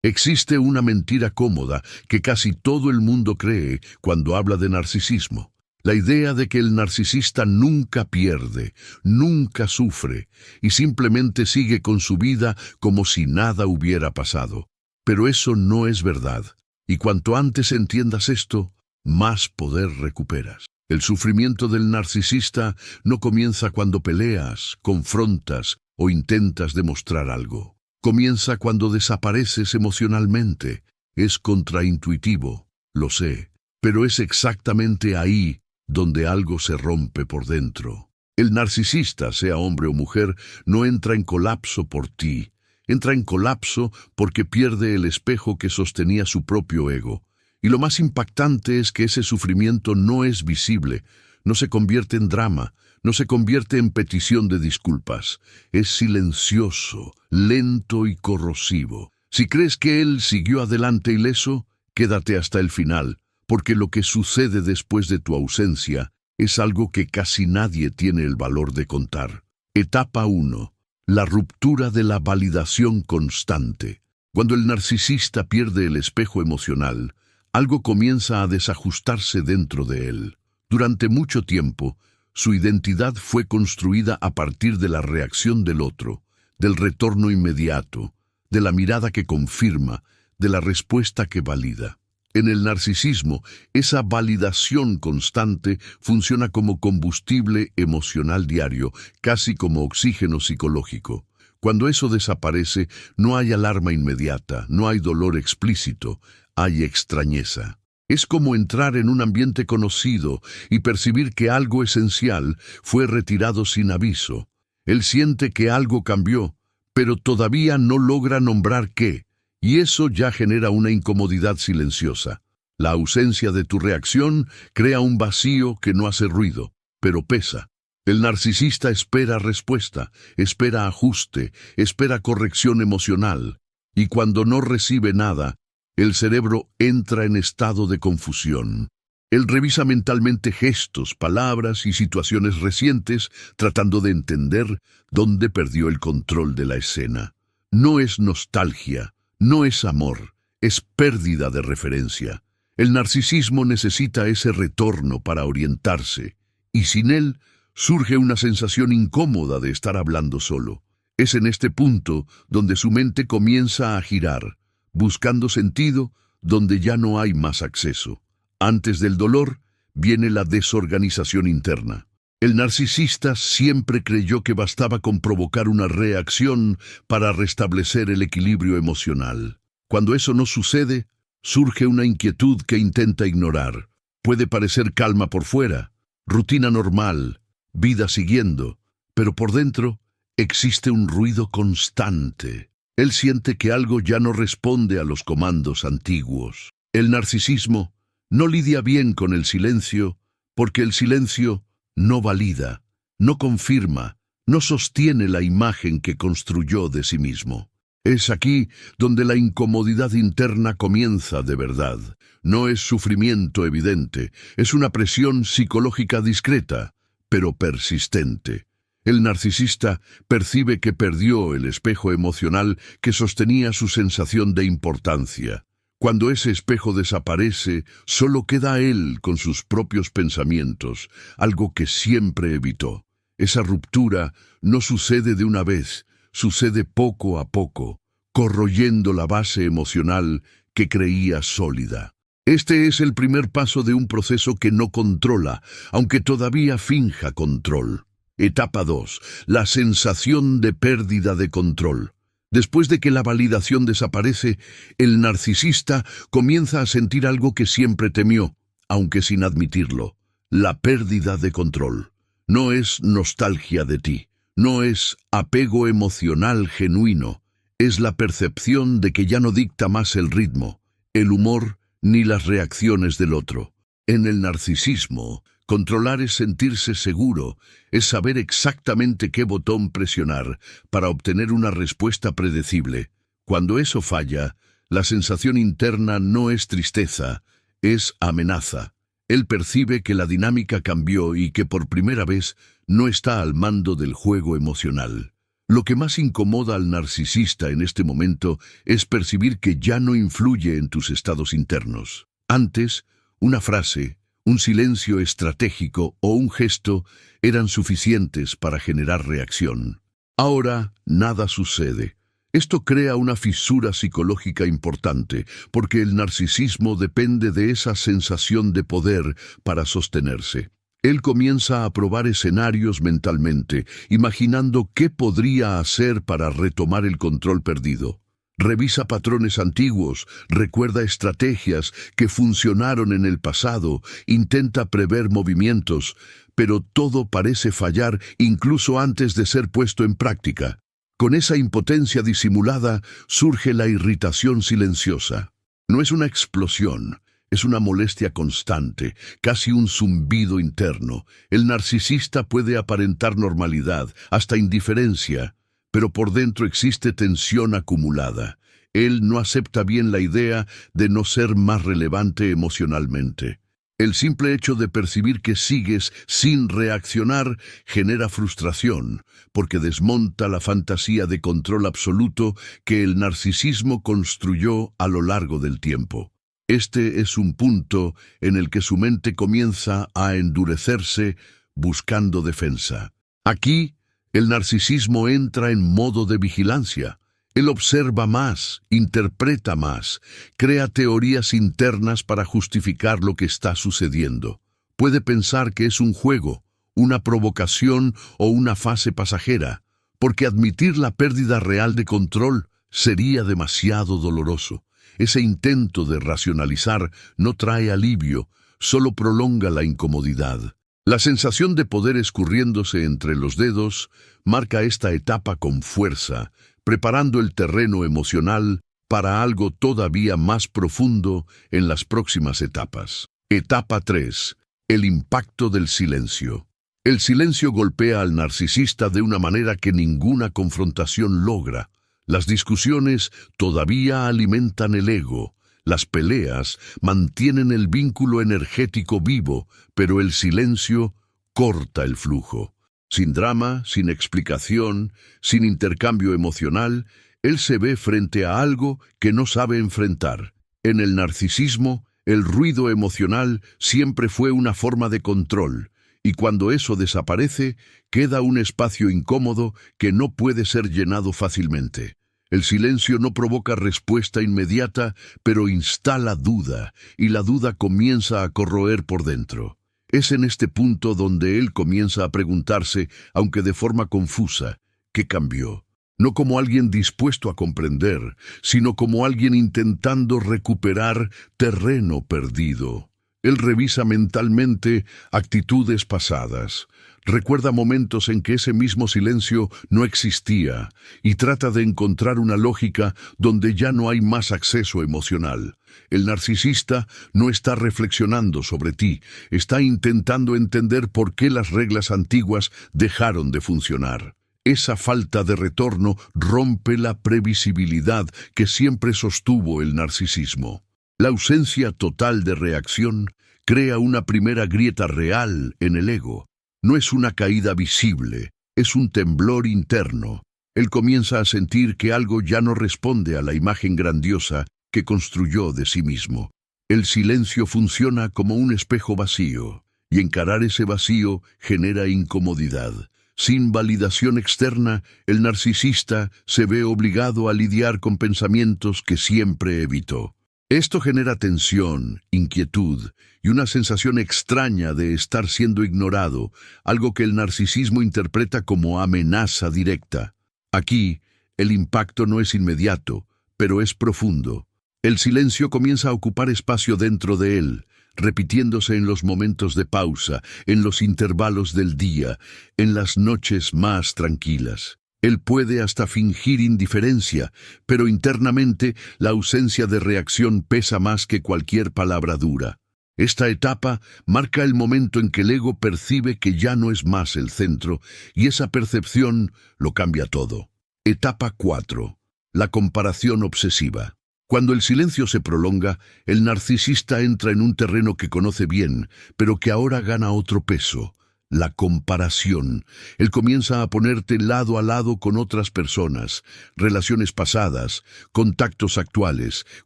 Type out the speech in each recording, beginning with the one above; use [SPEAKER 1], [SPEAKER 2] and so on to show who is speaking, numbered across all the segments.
[SPEAKER 1] Existe una mentira cómoda que casi todo el mundo cree cuando habla de narcisismo. La idea de que el narcisista nunca pierde, nunca sufre y simplemente sigue con su vida como si nada hubiera pasado. Pero eso no es verdad. Y cuanto antes entiendas esto, más poder recuperas. El sufrimiento del narcisista no comienza cuando peleas, confrontas o intentas demostrar algo. Comienza cuando desapareces emocionalmente. Es contraintuitivo, lo sé, pero es exactamente ahí donde algo se rompe por dentro. El narcisista, sea hombre o mujer, no entra en colapso por ti. Entra en colapso porque pierde el espejo que sostenía su propio ego. Y lo más impactante es que ese sufrimiento no es visible, no se convierte en drama, no se convierte en petición de disculpas. Es silencioso, lento y corrosivo. Si crees que él siguió adelante ileso, quédate hasta el final, porque lo que sucede después de tu ausencia es algo que casi nadie tiene el valor de contar. Etapa 1. La ruptura de la validación constante. Cuando el narcisista pierde el espejo emocional, algo comienza a desajustarse dentro de él. Durante mucho tiempo, su identidad fue construida a partir de la reacción del otro, del retorno inmediato, de la mirada que confirma, de la respuesta que valida. En el narcisismo, esa validación constante funciona como combustible emocional diario, casi como oxígeno psicológico. Cuando eso desaparece, no hay alarma inmediata, no hay dolor explícito, hay extrañeza. Es como entrar en un ambiente conocido y percibir que algo esencial fue retirado sin aviso. Él siente que algo cambió, pero todavía no logra nombrar qué. Y eso ya genera una incomodidad silenciosa. La ausencia de tu reacción crea un vacío que no hace ruido, pero pesa. El narcisista espera respuesta, espera ajuste, espera corrección emocional. Y cuando no recibe nada, el cerebro entra en estado de confusión. Él revisa mentalmente gestos, palabras y situaciones recientes, tratando de entender dónde perdió el control de la escena. No es nostalgia. No es amor, es pérdida de referencia. El narcisismo necesita ese retorno para orientarse, y sin él surge una sensación incómoda de estar hablando solo. Es en este punto donde su mente comienza a girar, buscando sentido donde ya no hay más acceso. Antes del dolor viene la desorganización interna. El narcisista siempre creyó que bastaba con provocar una reacción para restablecer el equilibrio emocional. Cuando eso no sucede, surge una inquietud que intenta ignorar. Puede parecer calma por fuera, rutina normal, vida siguiendo, pero por dentro existe un ruido constante. Él siente que algo ya no responde a los comandos antiguos. El narcisismo no lidia bien con el silencio, porque el silencio no valida, no confirma, no sostiene la imagen que construyó de sí mismo. Es aquí donde la incomodidad interna comienza de verdad. No es sufrimiento evidente, es una presión psicológica discreta, pero persistente. El narcisista percibe que perdió el espejo emocional que sostenía su sensación de importancia. Cuando ese espejo desaparece, solo queda él con sus propios pensamientos, algo que siempre evitó. Esa ruptura no sucede de una vez, sucede poco a poco, corroyendo la base emocional que creía sólida. Este es el primer paso de un proceso que no controla, aunque todavía finja control. Etapa 2. La sensación de pérdida de control. Después de que la validación desaparece, el narcisista comienza a sentir algo que siempre temió, aunque sin admitirlo: la pérdida de control. No es nostalgia de ti, no es apego emocional genuino, es la percepción de que ya no dicta más el ritmo, el humor ni las reacciones del otro. En el narcisismo, controlar es sentirse seguro, es saber exactamente qué botón presionar para obtener una respuesta predecible. Cuando eso falla, la sensación interna no es tristeza, es amenaza. Él percibe que la dinámica cambió y que por primera vez no está al mando del juego emocional. Lo que más incomoda al narcisista en este momento es percibir que ya no influye en tus estados internos. Antes, una frase, un silencio estratégico o un gesto eran suficientes para generar reacción. Ahora, nada sucede. Esto crea una fisura psicológica importante, porque el narcisismo depende de esa sensación de poder para sostenerse. Él comienza a probar escenarios mentalmente, imaginando qué podría hacer para retomar el control perdido. Revisa patrones antiguos, recuerda estrategias que funcionaron en el pasado, intenta prever movimientos, pero todo parece fallar incluso antes de ser puesto en práctica. Con esa impotencia disimulada surge la irritación silenciosa. No es una explosión, es una molestia constante, casi un zumbido interno. El narcisista puede aparentar normalidad, hasta indiferencia, pero por dentro existe tensión acumulada. Él no acepta bien la idea de no ser más relevante emocionalmente. El simple hecho de percibir que sigues sin reaccionar genera frustración, porque desmonta la fantasía de control absoluto que el narcisismo construyó a lo largo del tiempo. Este es un punto en el que su mente comienza a endurecerse buscando defensa. Aquí, el narcisismo entra en modo de vigilancia. Él observa más, interpreta más, crea teorías internas para justificar lo que está sucediendo. Puede pensar que es un juego, una provocación o una fase pasajera, porque admitir la pérdida real de control sería demasiado doloroso. Ese intento de racionalizar no trae alivio, solo prolonga la incomodidad. La sensación de poder escurriéndose entre los dedos marca esta etapa con fuerza, preparando el terreno emocional para algo todavía más profundo en las próximas etapas. Etapa 3. El impacto del silencio. El silencio golpea al narcisista de una manera que ninguna confrontación logra. Las discusiones todavía alimentan el ego. Las peleas mantienen el vínculo energético vivo, pero el silencio corta el flujo. Sin drama, sin explicación, sin intercambio emocional, él se ve frente a algo que no sabe enfrentar. En el narcisismo, el ruido emocional siempre fue una forma de control, y cuando eso desaparece, queda un espacio incómodo que no puede ser llenado fácilmente. El silencio no provoca respuesta inmediata, pero instala duda, y la duda comienza a corroer por dentro. Es en este punto donde él comienza a preguntarse, aunque de forma confusa, ¿qué cambió? No como alguien dispuesto a comprender, sino como alguien intentando recuperar terreno perdido. Él revisa mentalmente actitudes pasadas, recuerda momentos en que ese mismo silencio no existía y trata de encontrar una lógica donde ya no hay más acceso emocional. El narcisista no está reflexionando sobre ti, está intentando entender por qué las reglas antiguas dejaron de funcionar. Esa falta de retorno rompe la previsibilidad que siempre sostuvo el narcisismo. La ausencia total de reacción crea una primera grieta real en el ego. No es una caída visible, es un temblor interno. Él comienza a sentir que algo ya no responde a la imagen grandiosa que construyó de sí mismo. El silencio funciona como un espejo vacío, y encarar ese vacío genera incomodidad. Sin validación externa, el narcisista se ve obligado a lidiar con pensamientos que siempre evitó. Esto genera tensión, inquietud y una sensación extraña de estar siendo ignorado, algo que el narcisismo interpreta como amenaza directa. Aquí, el impacto no es inmediato, pero es profundo. El silencio comienza a ocupar espacio dentro de él, repitiéndose en los momentos de pausa, en los intervalos del día, en las noches más tranquilas. Él puede hasta fingir indiferencia, pero internamente la ausencia de reacción pesa más que cualquier palabra dura. Esta etapa marca el momento en que el ego percibe que ya no es más el centro, y esa percepción lo cambia todo. Etapa 4. La comparación obsesiva. Cuando el silencio se prolonga, el narcisista entra en un terreno que conoce bien, pero que ahora gana otro peso: la comparación. Él comienza a ponerte lado a lado con otras personas, relaciones pasadas, contactos actuales,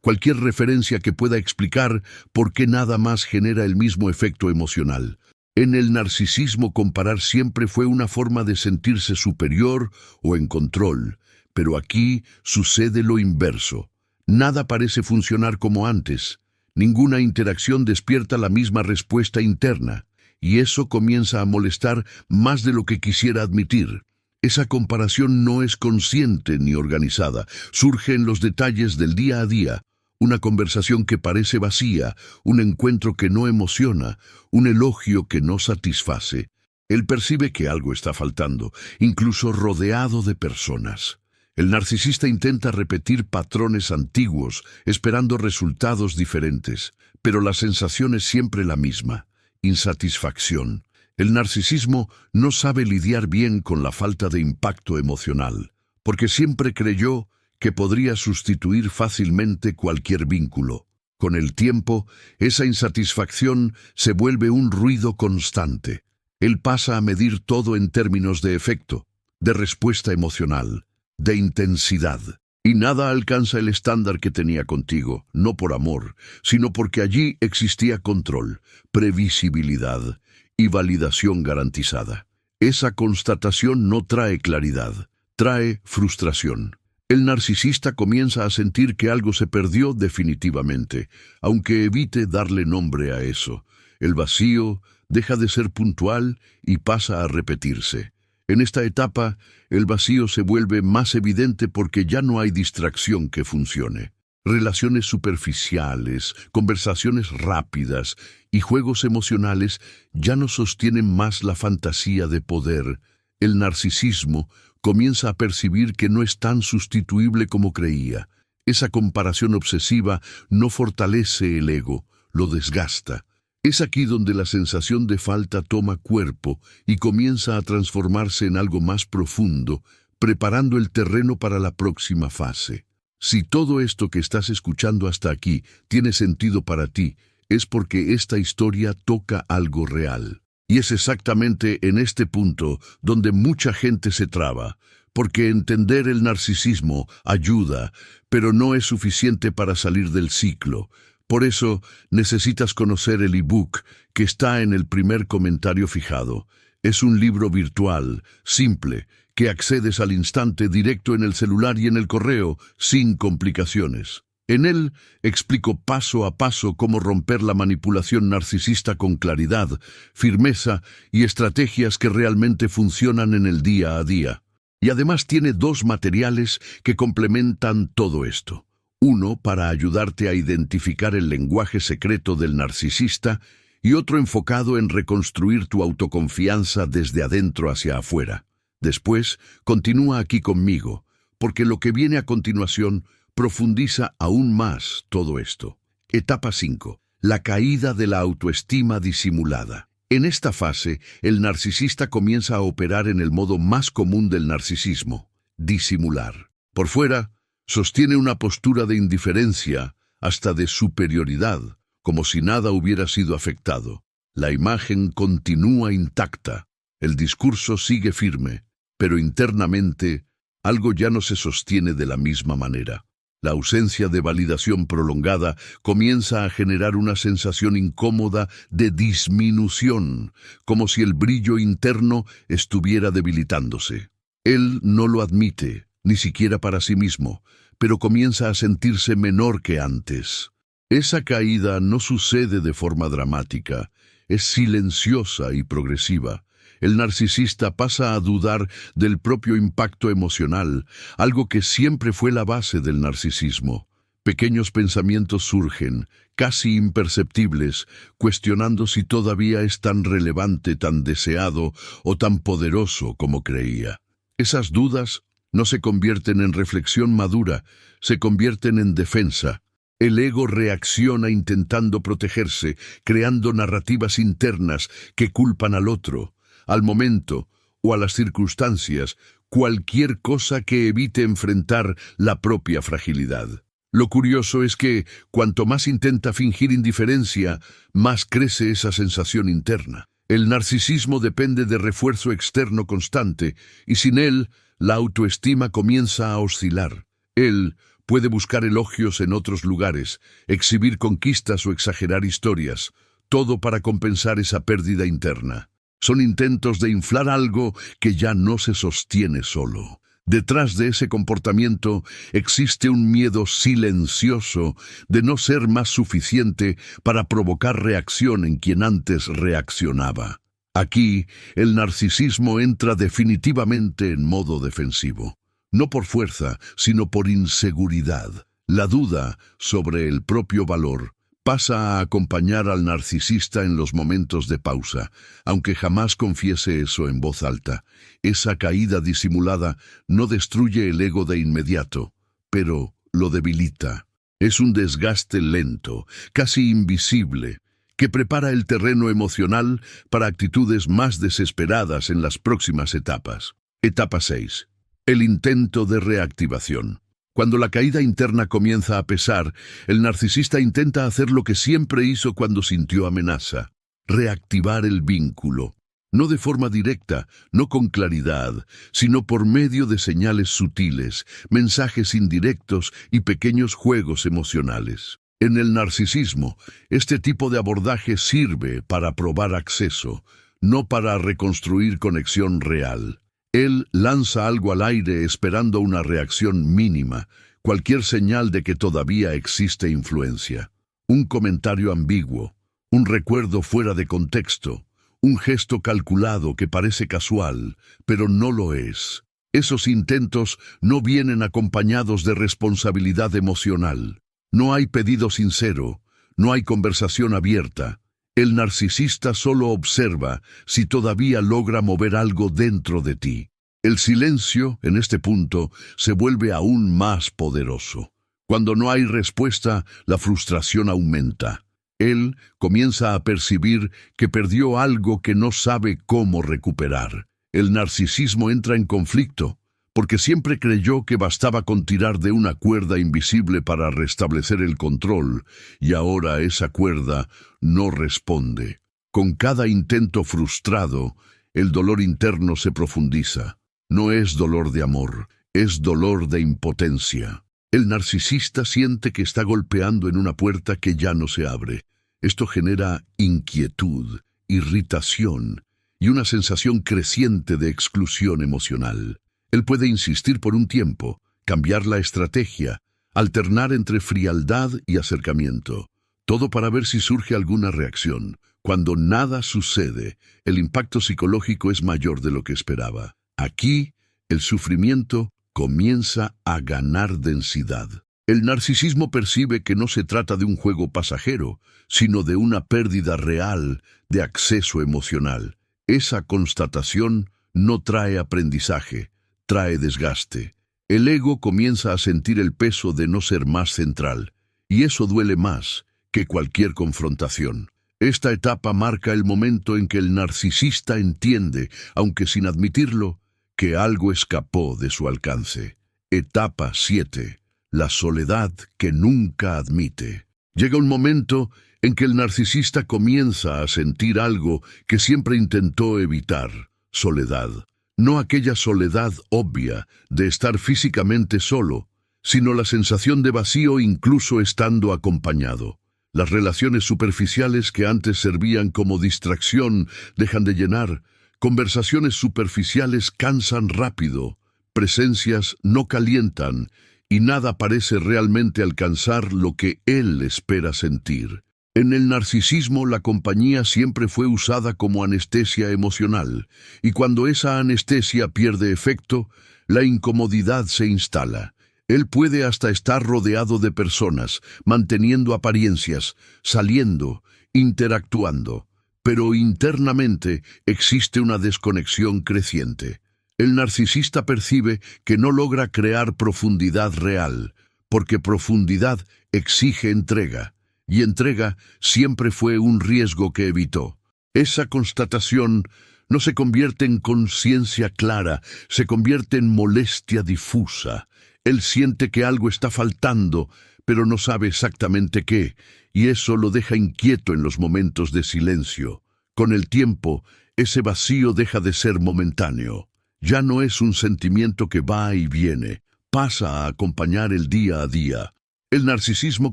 [SPEAKER 1] cualquier referencia que pueda explicar por qué nada más genera el mismo efecto emocional. En el narcisismo, comparar siempre fue una forma de sentirse superior o en control, pero aquí sucede lo inverso. Nada parece funcionar como antes. Ninguna interacción despierta la misma respuesta interna. Y eso comienza a molestar más de lo que quisiera admitir. Esa comparación no es consciente ni organizada, surge en los detalles del día a día. Una conversación que parece vacía, un encuentro que no emociona, un elogio que no satisface. Él percibe que algo está faltando, incluso rodeado de personas. El narcisista intenta repetir patrones antiguos, esperando resultados diferentes, pero la sensación es siempre la misma. Insatisfacción. El narcisismo no sabe lidiar bien con la falta de impacto emocional, porque siempre creyó que podría sustituir fácilmente cualquier vínculo. Con el tiempo, esa insatisfacción se vuelve un ruido constante. Él pasa a medir todo en términos de efecto, de respuesta emocional, de intensidad. Y nada alcanza el estándar que tenía contigo, no por amor, sino porque allí existía control, previsibilidad y validación garantizada. Esa constatación no trae claridad, trae frustración. El narcisista comienza a sentir que algo se perdió definitivamente, aunque evite darle nombre a eso. El vacío deja de ser puntual y pasa a repetirse. En esta etapa, el vacío se vuelve más evidente porque ya no hay distracción que funcione. Relaciones superficiales, conversaciones rápidas y juegos emocionales ya no sostienen más la fantasía de poder. El narcisismo comienza a percibir que no es tan sustituible como creía. Esa comparación obsesiva no fortalece el ego, lo desgasta. Es aquí donde la sensación de falta toma cuerpo y comienza a transformarse en algo más profundo, preparando el terreno para la próxima fase. Si todo esto que estás escuchando hasta aquí tiene sentido para ti, es porque esta historia toca algo real. Y es exactamente en este punto donde mucha gente se traba, porque entender el narcisismo ayuda, pero no es suficiente para salir del ciclo. Por eso necesitas conocer el ebook que está en el primer comentario fijado. Es un libro virtual, simple, que accedes al instante directo en el celular y en el correo, sin complicaciones. En él explico paso a paso cómo romper la manipulación narcisista con claridad, firmeza y estrategias que realmente funcionan en el día a día. Y además tiene 2 materiales que complementan todo esto. Uno para ayudarte a identificar el lenguaje secreto del narcisista y otro enfocado en reconstruir tu autoconfianza desde adentro hacia afuera. Después, continúa aquí conmigo, porque lo que viene a continuación profundiza aún más todo esto. Etapa 5. La caída de la autoestima disimulada. En esta fase, el narcisista comienza a operar en el modo más común del narcisismo, disimular. Por fuera, sostiene una postura de indiferencia, hasta de superioridad, como si nada hubiera sido afectado. La imagen continúa intacta, el discurso sigue firme, pero internamente algo ya no se sostiene de la misma manera. La ausencia de validación prolongada comienza a generar una sensación incómoda de disminución, como si el brillo interno estuviera debilitándose. Él no lo admite, ni siquiera para sí mismo, pero comienza a sentirse menor que antes. Esa caída no sucede de forma dramática, es silenciosa y progresiva. El narcisista pasa a dudar del propio impacto emocional, algo que siempre fue la base del narcisismo. Pequeños pensamientos surgen, casi imperceptibles, cuestionando si todavía es tan relevante, tan deseado o tan poderoso como creía. Esas dudas no se convierten en reflexión madura, se convierten en defensa. El ego reacciona intentando protegerse, creando narrativas internas que culpan al otro, al momento o a las circunstancias, cualquier cosa que evite enfrentar la propia fragilidad. Lo curioso es que, cuanto más intenta fingir indiferencia, más crece esa sensación interna. El narcisismo depende de refuerzo externo constante y sin él, la autoestima comienza a oscilar. Él puede buscar elogios en otros lugares, exhibir conquistas o exagerar historias, todo para compensar esa pérdida interna. Son intentos de inflar algo que ya no se sostiene solo. Detrás de ese comportamiento existe un miedo silencioso de no ser más suficiente para provocar reacción en quien antes reaccionaba. Aquí, el narcisismo entra definitivamente en modo defensivo. No por fuerza, sino por inseguridad. La duda sobre el propio valor pasa a acompañar al narcisista en los momentos de pausa, aunque jamás confiese eso en voz alta. Esa caída disimulada no destruye el ego de inmediato, pero lo debilita. Es un desgaste lento, casi invisible, que prepara el terreno emocional para actitudes más desesperadas en las próximas etapas. Etapa 6. El intento de reactivación. Cuando la caída interna comienza a pesar, el narcisista intenta hacer lo que siempre hizo cuando sintió amenaza: reactivar el vínculo. No de forma directa, no con claridad, sino por medio de señales sutiles, mensajes indirectos y pequeños juegos emocionales. En el narcisismo, este tipo de abordaje sirve para probar acceso, no para reconstruir conexión real. Él lanza algo al aire esperando una reacción mínima, cualquier señal de que todavía existe influencia. Un comentario ambiguo, un recuerdo fuera de contexto, un gesto calculado que parece casual, pero no lo es. Esos intentos no vienen acompañados de responsabilidad emocional. No hay pedido sincero, no hay conversación abierta. El narcisista solo observa si todavía logra mover algo dentro de ti. El silencio, en este punto, se vuelve aún más poderoso. Cuando no hay respuesta, la frustración aumenta. Él comienza a percibir que perdió algo que no sabe cómo recuperar. El narcisismo entra en conflicto, porque siempre creyó que bastaba con tirar de una cuerda invisible para restablecer el control, y ahora esa cuerda no responde. Con cada intento frustrado, el dolor interno se profundiza. No es dolor de amor, es dolor de impotencia. El narcisista siente que está golpeando en una puerta que ya no se abre. Esto genera inquietud, irritación y una sensación creciente de exclusión emocional. Él puede insistir por un tiempo, cambiar la estrategia, alternar entre frialdad y acercamiento, todo para ver si surge alguna reacción. Cuando nada sucede, el impacto psicológico es mayor de lo que esperaba. Aquí, el sufrimiento comienza a ganar densidad. El narcisismo percibe que no se trata de un juego pasajero, sino de una pérdida real de acceso emocional. Esa constatación no trae aprendizaje, trae desgaste. El ego comienza a sentir el peso de no ser más central, y eso duele más que cualquier confrontación. Esta etapa marca el momento en que el narcisista entiende, aunque sin admitirlo, que algo escapó de su alcance. Etapa 7. La soledad que nunca admite. Llega un momento en que el narcisista comienza a sentir algo que siempre intentó evitar: soledad. No aquella soledad obvia de estar físicamente solo, sino la sensación de vacío incluso estando acompañado. Las relaciones superficiales que antes servían como distracción dejan de llenar. Conversaciones superficiales cansan rápido, presencias no calientan y nada parece realmente alcanzar lo que él espera sentir. En el narcisismo la compañía siempre fue usada como anestesia emocional, y cuando esa anestesia pierde efecto, la incomodidad se instala. Él puede hasta estar rodeado de personas, manteniendo apariencias, saliendo, interactuando, pero internamente existe una desconexión creciente. El narcisista percibe que no logra crear profundidad real, porque profundidad exige entrega. Y entrega siempre fue un riesgo que evitó. Esa constatación no se convierte en conciencia clara, se convierte en molestia difusa. Él siente que algo está faltando, pero no sabe exactamente qué, y eso lo deja inquieto en los momentos de silencio. Con el tiempo, ese vacío deja de ser momentáneo. Ya no es un sentimiento que va y viene, pasa a acompañar el día a día. El narcisismo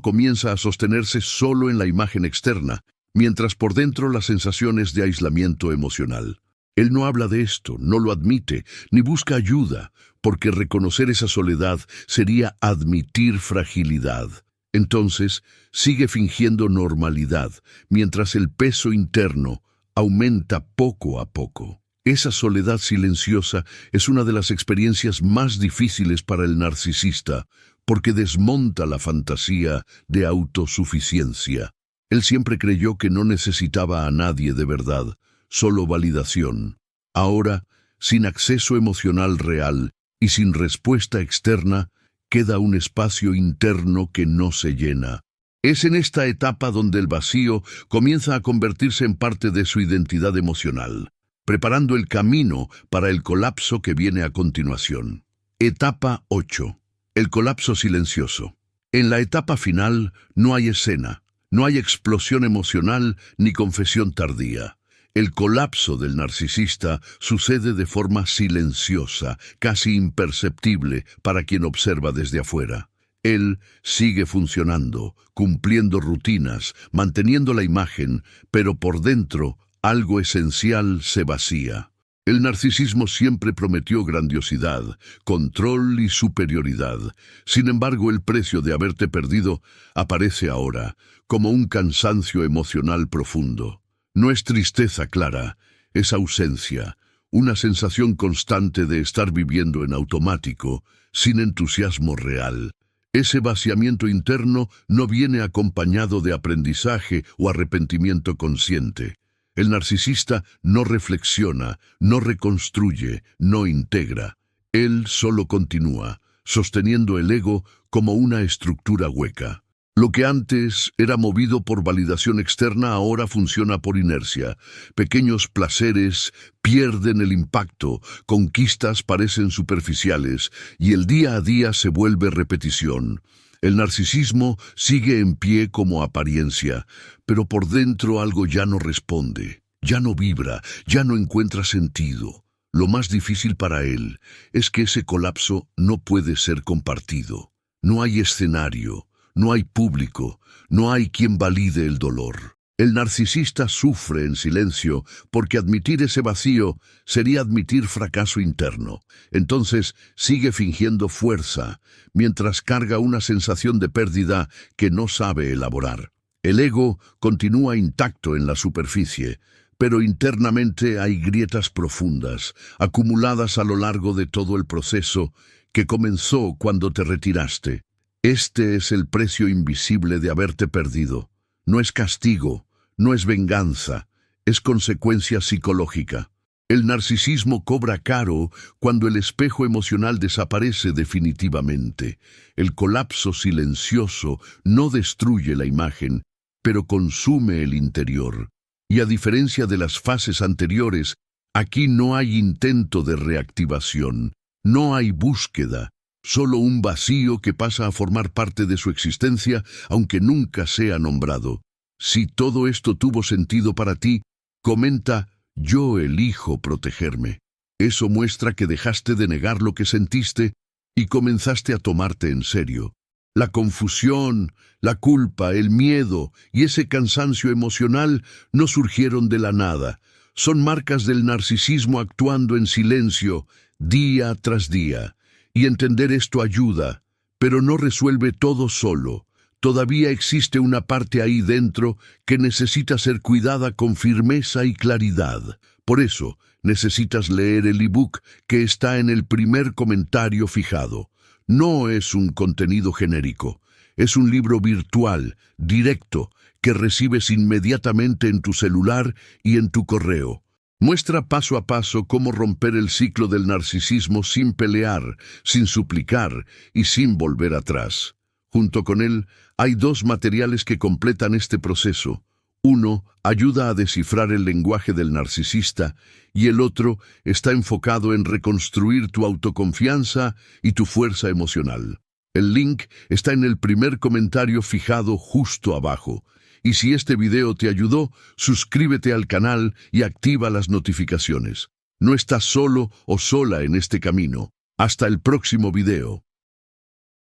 [SPEAKER 1] comienza a sostenerse solo en la imagen externa, mientras por dentro las sensaciones de aislamiento emocional. Él no habla de esto, no lo admite, ni busca ayuda, porque reconocer esa soledad sería admitir fragilidad. Entonces, sigue fingiendo normalidad, mientras el peso interno aumenta poco a poco. Esa soledad silenciosa es una de las experiencias más difíciles para el narcisista, porque desmonta la fantasía de autosuficiencia. Él siempre creyó que no necesitaba a nadie de verdad, solo validación. Ahora, sin acceso emocional real y sin respuesta externa, queda un espacio interno que no se llena. Es en esta etapa donde el vacío comienza a convertirse en parte de su identidad emocional, preparando el camino para el colapso que viene a continuación. Etapa 8. El colapso silencioso. En la etapa final no hay escena, no hay explosión emocional ni confesión tardía. El colapso del narcisista sucede de forma silenciosa, casi imperceptible para quien observa desde afuera. Él sigue funcionando, cumpliendo rutinas, manteniendo la imagen, pero por dentro algo esencial se vacía. El narcisismo siempre prometió grandiosidad, control y superioridad. Sin embargo, el precio de haberte perdido aparece ahora, como un cansancio emocional profundo. No es tristeza clara, es ausencia, una sensación constante de estar viviendo en automático, sin entusiasmo real. Ese vaciamiento interno no viene acompañado de aprendizaje o arrepentimiento consciente. El narcisista no reflexiona, no reconstruye, no integra. Él solo continúa, sosteniendo el ego como una estructura hueca. Lo que antes era movido por validación externa ahora funciona por inercia. Pequeños placeres pierden el impacto, conquistas parecen superficiales y el día a día se vuelve repetición. El narcisismo sigue en pie como apariencia, pero por dentro algo ya no responde, ya no vibra, ya no encuentra sentido. Lo más difícil para él es que ese colapso no puede ser compartido. No hay escenario. No hay público, no hay quien valide el dolor. El narcisista sufre en silencio porque admitir ese vacío sería admitir fracaso interno. Entonces sigue fingiendo fuerza, mientras carga una sensación de pérdida que no sabe elaborar. El ego continúa intacto en la superficie, pero internamente hay grietas profundas, acumuladas a lo largo de todo el proceso que comenzó cuando te retiraste. Este es el precio invisible de haberte perdido. No es castigo, no es venganza, es consecuencia psicológica. El narcisismo cobra caro cuando el espejo emocional desaparece definitivamente. El colapso silencioso no destruye la imagen, pero consume el interior. Y a diferencia de las fases anteriores, aquí no hay intento de reactivación, no hay búsqueda. Solo un vacío que pasa a formar parte de su existencia, aunque nunca sea nombrado. Si todo esto tuvo sentido para ti, comenta, yo elijo protegerme. Eso muestra que dejaste de negar lo que sentiste y comenzaste a tomarte en serio. La confusión, la culpa, el miedo y ese cansancio emocional no surgieron de la nada. Son marcas del narcisismo actuando en silencio, día tras día. Y entender esto ayuda, pero no resuelve todo solo. Todavía existe una parte ahí dentro que necesita ser cuidada con firmeza y claridad. Por eso, necesitas leer el ebook que está en el primer comentario fijado. No es un contenido genérico, es un libro virtual, directo, que recibes inmediatamente en tu celular y en tu correo. Muestra paso a paso cómo romper el ciclo del narcisismo sin pelear, sin suplicar y sin volver atrás. Junto con él, hay dos materiales que completan este proceso. Uno ayuda a descifrar el lenguaje del narcisista y el otro está enfocado en reconstruir tu autoconfianza y tu fuerza emocional. El link está en el primer comentario fijado justo abajo. Y si este video te ayudó, suscríbete al canal y activa las notificaciones. No estás solo o sola en este camino. Hasta el próximo video.